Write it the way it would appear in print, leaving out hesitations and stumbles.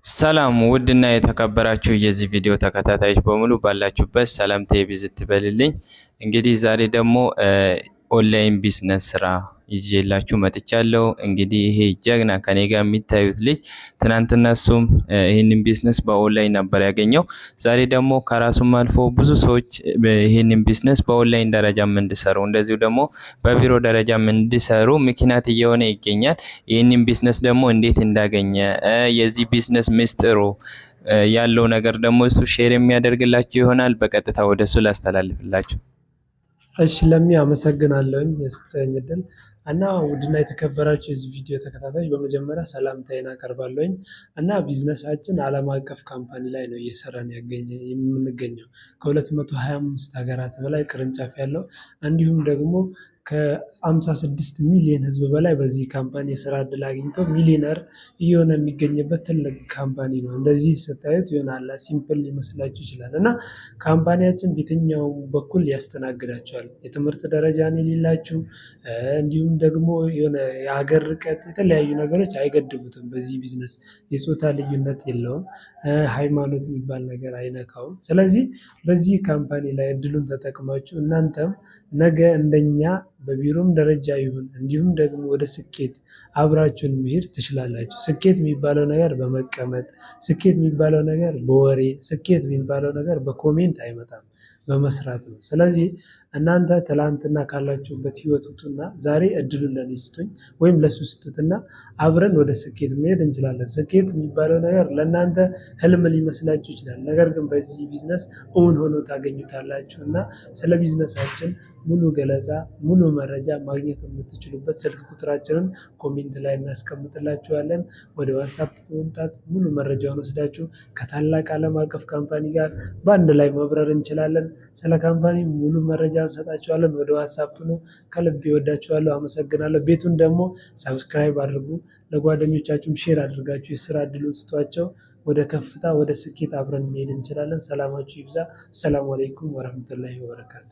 ሰላም ውድና የተከበራችሁ የዚህ ቪዲዮ ተከታታዮች በሙሉ ባላችሁበት ሰላምታዬ ብዝት ትበልልኝ። እንግዲህ ዛሬ ደግሞ ኦንላይን ቢዝነስ ስራ ይዤላችሁ መጥቻለሁ። እንግዲህ ይሄ ጀግና ከኔ ጋር የሚታዩት ልጅ ትናንትና እሱም ይህንን ቢዝነስ በኦንላይን ነበር ያገኘው። ዛሬ ደግሞ ከራሱም አልፎ ብዙ ሰዎች ይህንን ቢዝነስ በኦንላይን ደረጃም እንዲሰሩ እንደዚሁ ደግሞ በቢሮ ደረጃም እንዲሰሩ ምክንያት እየሆነ ይገኛል። ይህንን ቢዝነስ ደግሞ እንዴት እንዳገኘ የዚህ ቢዝነስ ምስጢሩ ያለው ነገር ደግሞ እሱ ሼር የሚያደርግላችሁ ይሆናል። በቀጥታ ወደ እሱ ላስተላልፍላችሁ። እሺ ለሚ አመሰግናለሁኝ የሰጠኝ እድል እና ውድና የተከበራችሁ የዚህ ቪዲዮ ተከታታዮች በመጀመሪያ ሰላምታዬን አቀርባለሁኝ። እና ቢዝነሳችን ዓለም አቀፍ ካምፓኒ ላይ ነው እየሰራን የምንገኘው ከ225 ሀገራት በላይ ቅርንጫፍ ያለው እንዲሁም ደግሞ ከ56 ሚሊዮን ህዝብ በላይ በዚህ ካምፓኒ የስራ እድል አግኝቶ ሚሊዮነር እየሆነ የሚገኝበት ትልቅ ካምፓኒ ነው። እንደዚህ ስታዩት ይሆናል ሲምፕል ሊመስላችሁ ይችላል እና ካምፓኒያችን በየትኛውም በኩል ያስተናግዳቸዋል። የትምህርት ደረጃን የሌላችሁ እንዲሁም ደግሞ የሆነ የሀገር ርቀት የተለያዩ ነገሮች አይገድቡትም። በዚህ ቢዝነስ የጾታ ልዩነት የለውም። ሃይማኖት የሚባል ነገር አይነካውም። ስለዚህ በዚህ ካምፓኒ ላይ እድሉን ተጠቅማችሁ እናንተም ነገ እንደኛ በቢሮም ደረጃ ይሁን እንዲሁም ደግሞ ወደ ስኬት አብራችሁን መሄድ ትችላላችሁ። ስኬት የሚባለው ነገር በመቀመጥ ስኬት የሚባለው ነገር በወሬ ስኬት የሚባለው ነገር በኮሜንት አይመጣም፣ በመስራት ነው። ስለዚህ እናንተ ትላንትና ካላችሁበት ህይወት ውጡና ዛሬ እድሉን ለኔ ስጡኝ ወይም ለሱ ስጡትና አብረን ወደ ስኬት መሄድ እንችላለን። ስኬት የሚባለው ነገር ለእናንተ ህልም ሊመስላችሁ ይችላል። ነገር ግን በዚህ ቢዝነስ እውን ሆኖ ታገኙታላችሁ። እና ስለ ቢዝነሳችን ሙሉ ገለጻ ሙሉ መረጃ ማግኘት የምትችሉበት ስልክ ቁጥራችንን ኮሜንት ላይ እናስቀምጥላችኋለን። ወደ ዋትስአፕ በመምጣት ሙሉ መረጃውን ወስዳችሁ ከታላቅ ዓለም አቀፍ ካምፓኒ ጋር በአንድ ላይ መብረር እንችላለን። ስለ ካምፓኒ ሙሉ መረጃ እንሰጣችኋለን። ወደ ዋትስአፕ ነው። ከልብ እወዳችኋለሁ፣ አመሰግናለሁ። ቤቱን ደግሞ ሰብስክራይብ አድርጉ፣ ለጓደኞቻችሁም ሼር አድርጋችሁ የስራ እድሉን ስጧቸው። ወደ ከፍታ ወደ ስኬት አብረን መሄድ እንችላለን። ሰላማችሁ ይብዛ። ሰላም አለይኩም ወራህመቱላሂ ወበረካቱ።